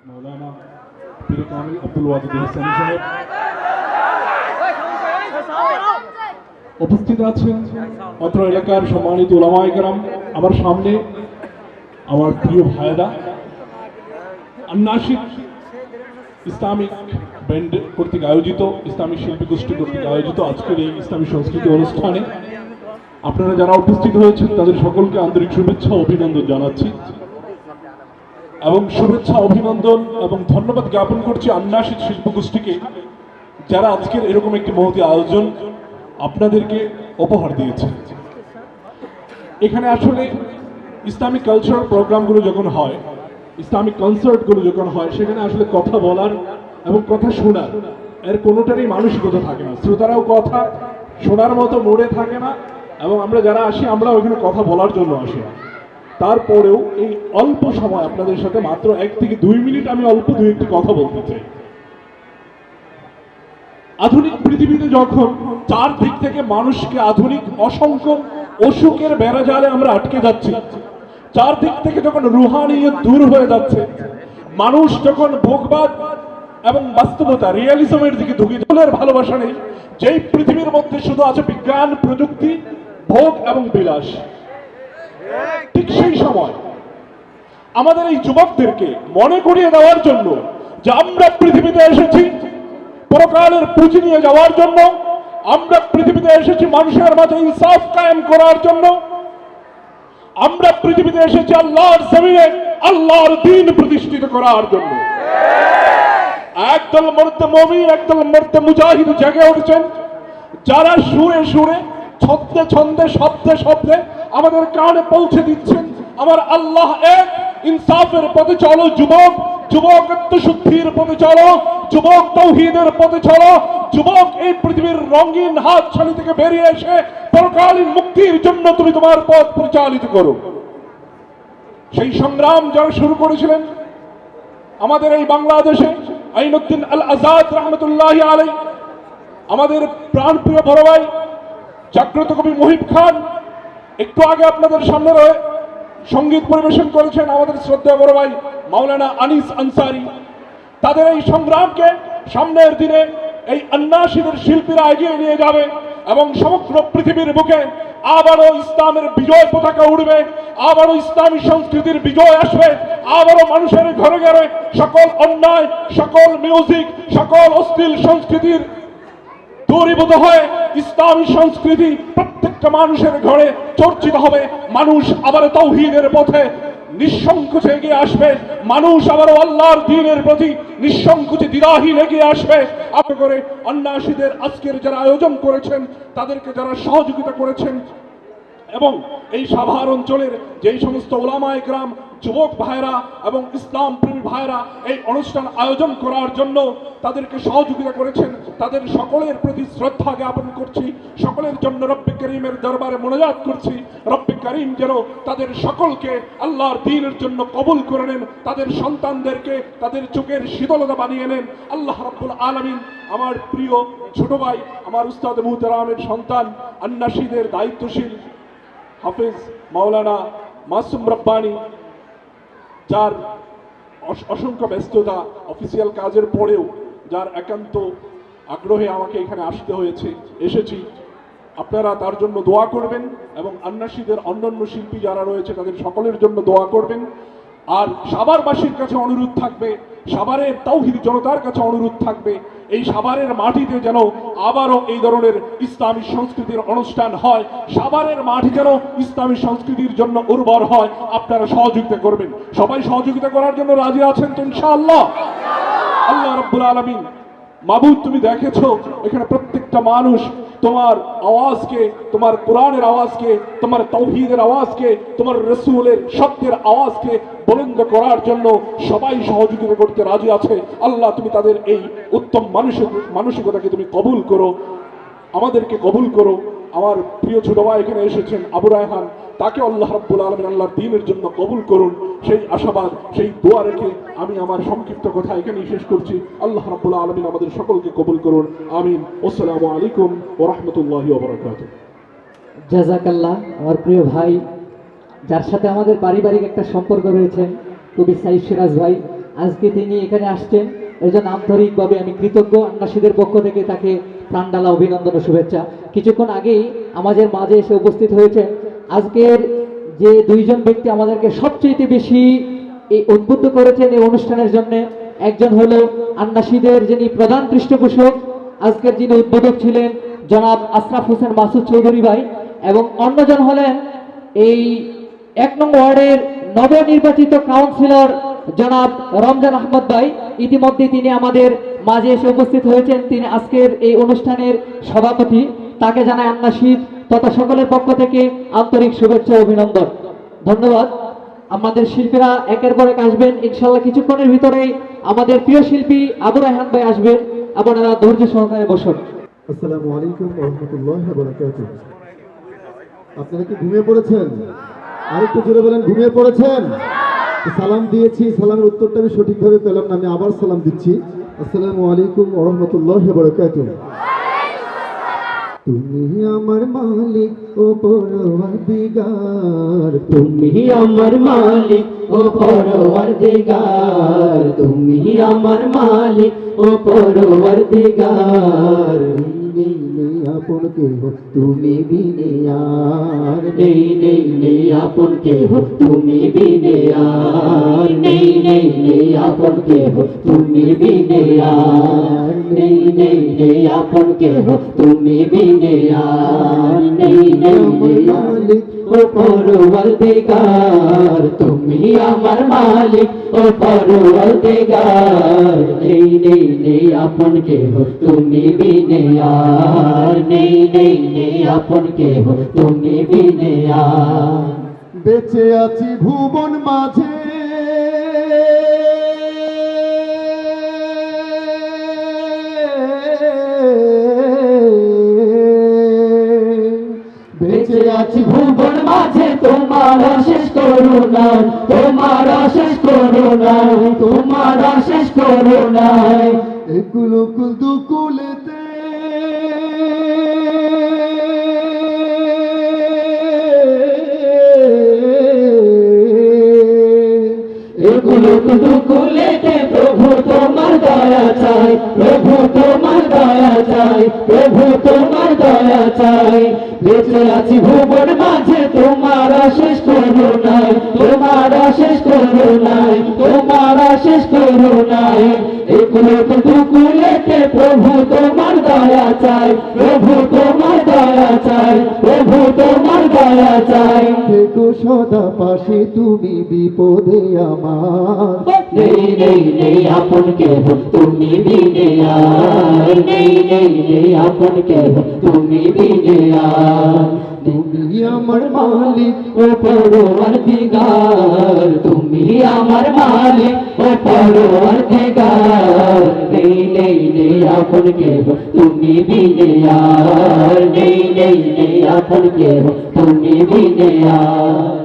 मौलाना पीर कामिल अब्दुल वाजिद হোসেনি সাহেব উপস্থিত আছেন। অত্র এলাকার সম্মানিত উলামায়ে কেরাম, আমার সামনে আমার প্রিয় ভাইরা, আন্নাশিদ ইসলামিক ব্যান্ড কর্তৃক আয়োজিত, ইসলামী শিল্পী গোষ্ঠী কর্তৃক আয়োজিত আজকের এই ইসলামী সংস্কৃতি অনুষ্ঠানে আপনারা যারা উপস্থিত হয়েছেন তাদের সকলকে আন্তরিক শুভেচ্ছা ও অভিনন্দন জানাচ্ছি এবং শুভেচ্ছা অভিনন্দন এবং ধন্যবাদ জ্ঞাপন করছি আন্নাশিদ শিল্প গোষ্ঠীকে, যারা আজকের এরকম একটি মহতী আয়োজন আপনাদেরকে উপহার দিয়েছে। এখানে আসলে ইসলামিক কালচারাল প্রোগ্রামগুলো যখন হয়, ইসলামিক কনসার্টগুলো যখন হয়, সেখানে আসলে কথা বলার এবং কথা শোনার এর কোনোটারই মানসিকতা থাকে না। শ্রোতারাও কথা শোনার মতো মোড়ে থাকে না এবং আমরা যারা আসি আমরা ওইখানে কথা বলার জন্য আসি না। তারপরেও এই অল্প সময় আপনাদের সাথে মাত্র 1 থেকে 2 মিনিট আমি অল্প 2-1টি কথা বলতে চাই। আধুনিক পৃথিবীতে যখন চারদিক থেকে মানুষকে আধুনিক অসংখ্য অসুখের বেড়াজালে আমরা আটকে যাচ্ছি, চারদিক থেকে যখন রুহানিয়ত দূর হয়ে যাচ্ছে, মানুষ যখন ভোগবাদ এবং বাস্তবতা রিয়ালিজমের দিকে ঢুকে ভালোবাসা নেই, যেই পৃথিবীর মধ্যে শুধু আছে বিজ্ঞান, প্রযুক্তি, ভোগ এবং বিলাস, ঠিক সেই সময় আমাদের এই যুবকদেরকে মনে করিয়ে দেওয়ার জন্য যে আমরা পৃথিবীতে এসেছি পরকালের পুঁজি নিয়ে যাওয়ার জন্য, আমরা পৃথিবীতে এসেছি মানুষের মাঝে ইনসাফ কায়েম করার জন্য, আমরা পৃথিবীতে এসেছি আল্লাহর জমিনে আল্লাহর দ্বীন প্রতিষ্ঠিত করার জন্য। একদল মর্দে মুমিন, একদল মর্দে মুজাহিদ জেগে উঠেছেন, যারা সুরে সুরে, ছন্দে ছন্দে, শব্দে শব্দে আমাদের কানে পৌঁছে দিচ্ছেন আমার আল্লাহ এক, ইনসাফের পথে চলো যুবক, যুবক আত্মশুদ্ধির পথে চলো, যুবক তাওহীদের পথে চলো, যুবক এই পৃথিবীর রঙিন হাতছানি থেকে বেরিয়ে এসে পরকালীন মুক্তির জন্য তুমি তোমার পথ পরিচালিত করো। সেই সংগ্রাম যারা শুরু করেছিলেন আমাদের এই বাংলাদেশে, আইনুদ্দিন আল আজাদ রহমতুল্লাহি আলাইহি, আমাদের প্রাণপ্রিয় বড় ভাই জাগ্রত কবি মুহিব খান, একটু আগে আপনাদের সামনে রয়ে সঙ্গীত পরিবেশন করেছেন আমাদের শ্রদ্ধেয় বড় ভাই মাওলানা আনিস আনসারী। তাদের এই সংগ্রামকে সামনের দিনে এই আন্নাশিদের শিল্পীরা এগিয়ে নিয়ে যাবে এবং সমগ্র পৃথিবীর বুকে আবারও ইসলামের বিজয় পতাকা উঠবে, আবারও ইসলামী সংস্কৃতির বিজয় আসবে, আবারও মানুষের ঘরে ঘরে সকল অন্যায়, সকল মিউজিক, সকল অশ্লীল সংস্কৃতির দূরীভূত হয়ে ইসলামী সংস্কৃতি প্রত্যেকটা মানুষের ঘরে চর্চিত হবে। মানুষ আবার তাওহীদের পথে নিঃসংকোচে এগিয়ে আসবে, মানুষ আবারও আল্লাহর দ্বীনের প্রতি নিঃসংকোচে দ্বিধাহীন এগিয়ে আসবে। আপনি করে আন্নাশিদের আজকের যারা আয়োজন করেছেন, তাদেরকে যারা সহযোগিতা করেছেন এবং এই সাভার অঞ্চলের যেই সমস্ত ওলামায়ে কেরাম, যুবক ভাইরা এবং ইসলাম প্রেমী ভাইরা এই অনুষ্ঠান আয়োজন করার জন্য তাদেরকে সহযোগিতা করেছেন, তাদের সকলের প্রতি শ্রদ্ধা জ্ঞাপন করছি। সকলের জন্য রব্বে করিমের দরবারে মোনাজাত করছি, রব্বে করিম যেন তাদের সকলকে আল্লাহর দ্বীনের জন্য কবুল করে নেন, তাদের সন্তানদেরকে তাদের চোখের শীতলতা বানিয়ে নেন। আল্লাহ রাব্বুল আলামিন আমার প্রিয় ছোট ভাই, আমার উস্তাদ মুহতারামের সন্তান, আন্নাশিদের দায়িত্বশীল হাফেজ মাওলানা মাসুম রব্বানী, যার অসংখ্য ব্যস্ততা, অফিসিয়াল কাজের পরেও যার একান্ত আগ্রহে আমাকে এখানে আসতে হয়েছে, এসেছি। আপনারা তার জন্য দোয়া করবেন এবং আন্নাশিদের অন্যান্য শিল্পী যারা রয়েছে তাদের সকলের জন্য দোয়া করবেন। আর সাভারবাসীর কাছে অনুরোধ থাকবে, সাভারের তাওহীদ জনতার কাছে অনুরোধ থাকবে, এই সাভারের মাটিতে যেন আবারও এই ধরনের ইসলামী সংস্কৃতির অনুষ্ঠান হয়, সাভারের মাটি যেন ইসলামী সংস্কৃতির জন্য উর্বর হয়। আপনারা সহযোগিতা করবেন। সবাই সহযোগিতা করার জন্য রাজি আছেন তো ইনশাআল্লাহ? আল্লাহ রাব্বুল আলামিন, মাবুদ তুমি দেখেছো এখানে প্রত্যেকটা মানুষ তোমার আওয়াজকে, তোমার কোরআনের আওয়াজকে, তোমার তাওহীদের আওয়াজকে, তোমার রাসূলের সত্যের আওয়াজকে বুলন্দ করার জন্য সবাই সহযোগিতা করতে রাজি আছে। আল্লাহ তুমি তাদের এই উত্তম মানসিকতাকে তুমি কবুল করো, আমাদেরকে কবুল করো। আমার প্রিয় ছোট ভাই এখানে এসেছেন আবু রায়হান, তাকে আল্লাহ রাব্বুল আলামিন আল্লাহর দ্বীনের জন্য কবুল করুন, সেই আশাবাদ, সেই দোয়া রেখে আমি আমার সংক্ষিপ্ত কথা এখানেই শেষ করছি। আল্লাহ রাব্বুল আলামিন আমাদের সকলকে কবুল করুন, আমিন। আসসালামু আলাইকুম ওয়া রাহমাতুল্লাহি ওয়া বারাকাতুহু। জাযাকাল্লাহ। আমার প্রিয় ভাই, যার সাথে আমাদের পারিবারিক একটা সম্পর্ক রয়েছে, কবি সাইদ সিরাজ ভাই, আজকে তিনি এখানে আসছেন, এর জন্য আন্তরিকভাবে আমি কৃতজ্ঞ। আন্নাসীদের পক্ষ থেকে তাকে প্রাণডালা অভিনন্দন ও শুভেচ্ছা। কিছুক্ষণ আগেই আমাদের মাঝে এসে উপস্থিত হয়েছেন আজকের যে দুইজন ব্যক্তি আমাদেরকে সবচেয়ে বেশি এই উদ্বুদ্ধ করেছেন এই অনুষ্ঠানের জন্য। একজন হলো আন্নাসীদের যিনি প্রধান পৃষ্ঠপোষক, আজকের যিনি উদ্বোধক ছিলেন জনাব আশরাফ হোসেন মাসুদ চৌধুরী ভাই, এবং অন্যজন হলেন এই 1 নং ওয়ার্ডের নবনির্বাচিত কাউন্সিলর জনাব রমজান আহমদ ভাই। ইতিমধ্যে তিনি আমাদের মাঝে এসে উপস্থিত হয়েছেন। তিনি আজকের এই অনুষ্ঠানের সভাপতি। তাকে জানাই আন্নাসীদ তথা সকলের পক্ষ থেকে আন্তরিক শুভেচ্ছা ও অভিনন্দন। ধন্যবাদ। আমাদের শিল্পীরা একের পর এক আসবেন ইনশাল্লাহ। কিছুক্ষণের ভিতরেই আমাদের প্রিয় শিল্পী আবু রায়হান ভাই আসবেন। আপনারা ধৈর্য সহকারে বসুন। আসসালামু আলাইকুম ওয়া রাহমাতুল্লাহি ওয়া বারাকাতুহু। আপনারা কি ঘুমিয়ে পড়েছেন? আরেকটু জোরে বলেন, ঘুমিয়ে পড়েছেন? সালাম দিয়েছি, সালামের উত্তরটা আমি সঠিকভাবে পেলাম না, আমি আবার সালাম দিচ্ছি। আসসালামু আলাইকুম ওয়া রাহমাতুল্লাহি ওয়া বারাকাতুহু। তুমি আমার মালিক ও পরওয়ারদিগার, তুমি আমার মালিক ও পরওয়ারদিগার, তুমি আমার মালিক ও পরওয়ারদিগার। নেই নেই আপন কেহ তুমি বিনে আর, নেই নেই নেই আপন কেহ তুমি বিনে আর, নেই নেই নেই আপন কেহ তুমি বিনে আর, নেই নেই নেই আপন কেহ তুমি বিনে আর, নেই নেই নেই মালিক ও পরওয়ারদিগার, তুমি আমার মালিক ও পরওয়ারদিগার। নেই নেই নেই আপন কেহ তুমি বিনে আর, নেই নেই নেই আপন কেহ তুমি বিনে আর। বেঁচে আছি ভুবন মাঝে, বেঁচে আছি ভুবন মাঝে তোমার শেষ করুণা, তোমার শেষ করুণা, তোমার শেষ করুণা। একুল কুল দুকুলেতে এগুলো দুকুলেতে প্রভু তোমার দয়া চাই, প্রভু তোমার দয়া চাই, প্রভু তোমার দয়া চাই। বেঁচে আছি ভুবন মাঝে তোমার শেষ করুণায়, তোমার শেষ করুণায়, তোমার শেষ করুণায়। এগুলো দুকুলেতে প্রভু তোমার দয়া চাই, প্রভু তোমার দয়া চাই, প্রভু তোমার দয়া চাই। থেকো সদা পাশে তুমি বিপদে আমার, নেই নেই নেই আপন কেহ তুমি বিনে আর, নেই নেই নেই আপন কেহ তুমি বিনে আর। তুমি আমার মালিক ও পরওয়ারদিগার, তুমি আমার মালিক ও পরওয়ারদিগার। নেই নেই নেই আপন কেহ তুমি বিনে আর, নেই নেই নেই আপন কেহ তুমি বিনে আর।